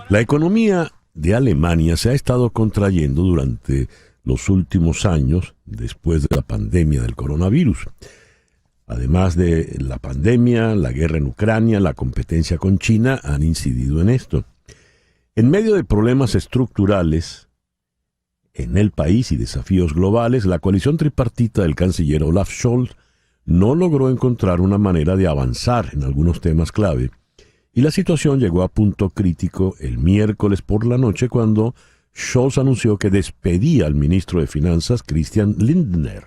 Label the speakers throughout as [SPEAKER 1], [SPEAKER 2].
[SPEAKER 1] La economía de Alemania se ha estado contrayendo durante los últimos años después de la pandemia del coronavirus. Además de la pandemia, la guerra en Ucrania, la competencia con China han incidido en esto. En medio de problemas estructurales en el país y desafíos globales, la coalición tripartita del canciller Olaf Scholz no logró encontrar una manera de avanzar en algunos temas clave, y la situación llegó a punto crítico el miércoles por la noche cuando Scholz anunció que despedía al ministro de Finanzas, Christian Lindner.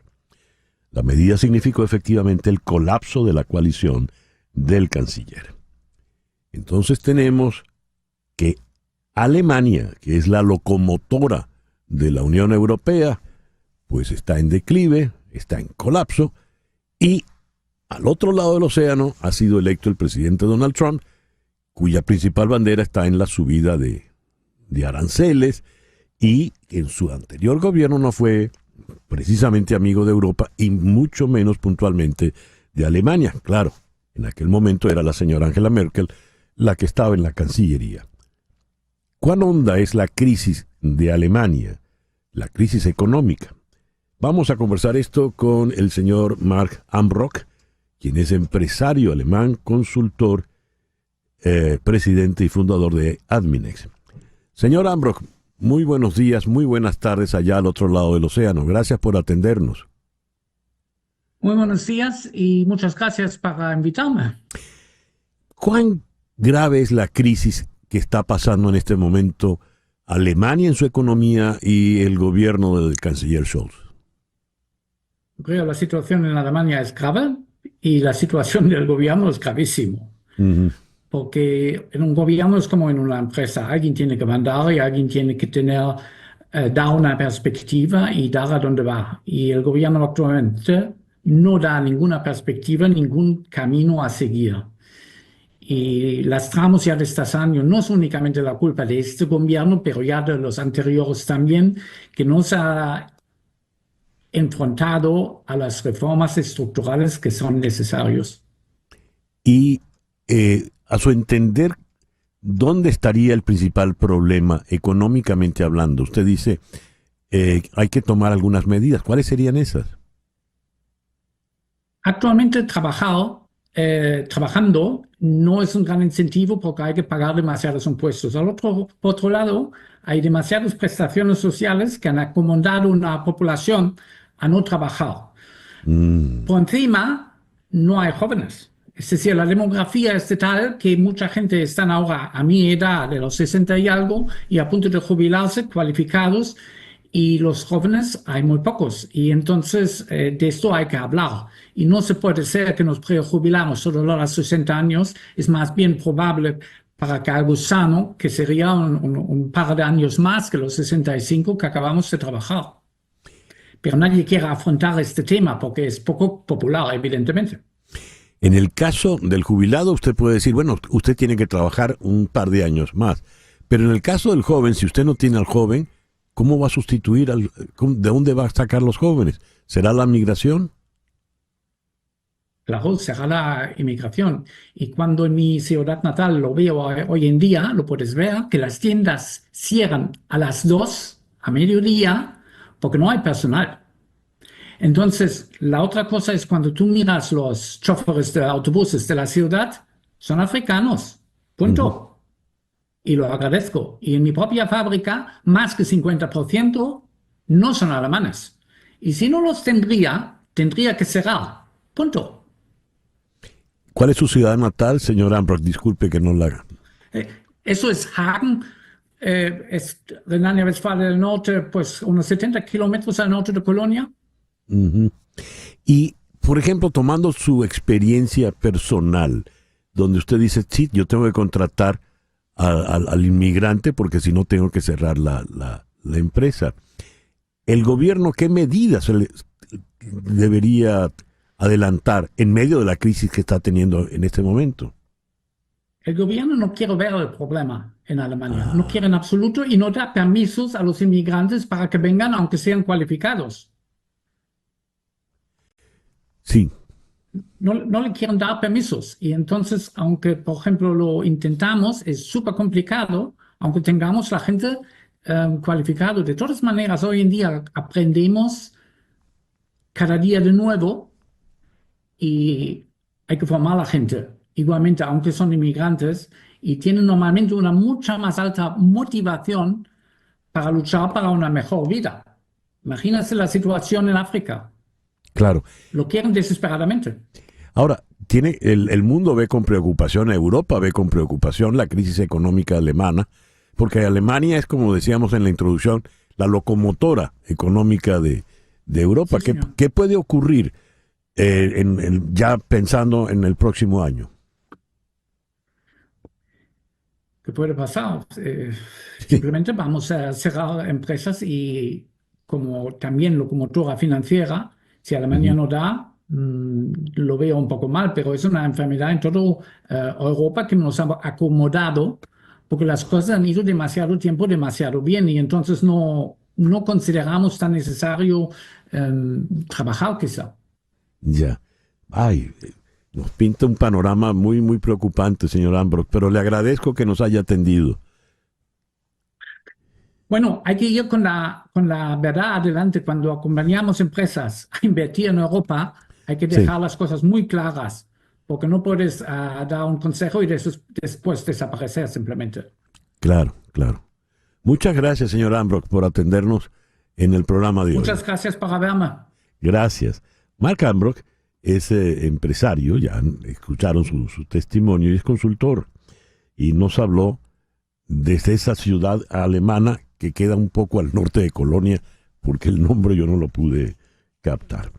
[SPEAKER 1] La medida significó efectivamente el colapso de la coalición del canciller. Entonces tenemos que Alemania, que es la locomotora de la Unión Europea, pues está en declive, está en colapso, y al otro lado del océano ha sido electo el presidente Donald Trump, cuya principal bandera está en la subida de aranceles, y en su anterior gobierno no fue precisamente amigo de Europa y mucho menos puntualmente de Alemania. Claro, en aquel momento era la señora Angela Merkel la que estaba en la Cancillería. ¿Cuán honda es la crisis de Alemania, la crisis económica? Vamos a conversar esto con el señor Mark Ambrock, quien es empresario alemán, consultor, presidente y fundador de Adminex. Señor Ambrock, muy buenos días, muy buenas tardes allá al otro lado del océano. Gracias por atendernos.
[SPEAKER 2] Muy buenos días y muchas gracias por invitarme.
[SPEAKER 1] ¿Cuán grave es la crisis que está pasando en este momento Alemania en su economía y el gobierno del canciller Scholz?
[SPEAKER 2] Creo que la situación en Alemania es grave y la situación del gobierno es gravísimo. Porque en un gobierno es como en una empresa. Alguien tiene que mandar y alguien tiene que dar una perspectiva y dar a dónde va. Y el gobierno actualmente no da ninguna perspectiva, ningún camino a seguir. Y las tramos ya de estos años no es únicamente la culpa de este gobierno, pero ya de los anteriores también, que no se ha enfrentado a las reformas estructurales que son necesarias.
[SPEAKER 1] Y a su entender, ¿dónde estaría el principal problema económicamente hablando? Usted dice, hay que tomar algunas medidas. ¿Cuáles serían esas?
[SPEAKER 2] Actualmente trabajando no es un gran incentivo porque hay que pagar demasiados impuestos. Por otro lado, hay demasiadas prestaciones sociales que han acomodado a una población a no trabajar. Por encima, no hay jóvenes. Es decir, la demografía es de tal que mucha gente está ahora a mi edad, de los 60 y algo, y a punto de jubilarse, cualificados, y los jóvenes hay muy pocos. Y entonces de esto hay que hablar. Y no se puede ser que nos prejubilamos solo a los 60 años. Es más bien probable para que algo sano, que sería un par de años más que los 65 que acabamos de trabajar. Pero nadie quiere afrontar este tema porque es poco popular, evidentemente.
[SPEAKER 1] En el caso del jubilado, usted puede decir, bueno, usted tiene que trabajar un par de años más. Pero en el caso del joven, si usted no tiene al joven, ¿cómo va a sustituir? ¿De dónde va a sacar los jóvenes? ¿Será la migración?
[SPEAKER 2] Claro, será la inmigración. Y cuando en mi ciudad natal lo veo hoy en día, lo puedes ver, que las tiendas cierran a las 2, a mediodía, porque no hay personal. Entonces, la otra cosa es cuando tú miras los choferes de autobuses de la ciudad, son africanos. Punto. Y lo agradezco. Y en mi propia fábrica, más que 50% no son alemanes. Y si no los tendría que cerrar. Punto.
[SPEAKER 1] ¿Cuál es su ciudad natal, señor Ambrock? Disculpe que no la haga.
[SPEAKER 2] Eso es Hagen. Es Renania-Westfalia del Norte, pues unos 70 kilómetros al norte de Colonia.
[SPEAKER 1] Y, por ejemplo, tomando su experiencia personal, donde usted dice, sí, yo tengo que contratar al inmigrante porque si no tengo que cerrar la empresa. ¿El gobierno qué medidas debería adelantar en medio de la crisis que está teniendo en este momento?
[SPEAKER 2] El gobierno no quiere ver el problema en Alemania. No quiere en absoluto y no da permisos a los inmigrantes para que vengan aunque sean cualificados.
[SPEAKER 1] Sí.
[SPEAKER 2] no le quieren dar permisos. Y entonces, aunque, por ejemplo, lo intentamos, es súper complicado, aunque tengamos la gente cualificada. De todas maneras, hoy en día aprendemos cada día de nuevo y hay que formar a la gente. Igualmente, aunque son inmigrantes y tienen normalmente una mucha más alta motivación para luchar para una mejor vida. Imagínense la situación en África.
[SPEAKER 1] Claro.
[SPEAKER 2] Lo quieren desesperadamente.
[SPEAKER 1] Ahora, el mundo ve con preocupación, Europa ve con preocupación la crisis económica alemana, porque Alemania es, como decíamos en la introducción, la locomotora económica de Europa.
[SPEAKER 2] Sí, señor.
[SPEAKER 1] ¿Qué puede ocurrir ya pensando en el próximo año?
[SPEAKER 2] ¿Qué puede pasar? Simplemente vamos a cerrar empresas y como también locomotora financiera, si Alemania
[SPEAKER 1] Ujú.
[SPEAKER 2] no da, lo veo un poco mal, pero es una enfermedad en toda Europa que nos ha acomodado porque las cosas han ido demasiado tiempo, demasiado bien y entonces no consideramos tan necesario trabajar quizá.
[SPEAKER 1] Ya. Ay, nos pinta un panorama muy, muy preocupante, señor Ambrock, pero le agradezco que nos haya atendido.
[SPEAKER 2] Bueno, hay que ir con la verdad adelante. Cuando acompañamos empresas a invertir en Europa, hay que
[SPEAKER 1] Sí,
[SPEAKER 2] dejar las cosas muy claras, porque no puedes dar un consejo y después desaparecer simplemente.
[SPEAKER 1] claro, claro. Muchas gracias, señor Ambrock, por atendernos en el programa de hoy.
[SPEAKER 2] Muchas gracias por verme.
[SPEAKER 1] Gracias. Mark Ambrock es empresario, ya escucharon su testimonio, y es consultor. Y nos habló desde esa ciudad alemana que queda un poco al norte de Colonia, porque el nombre yo no lo pude captar.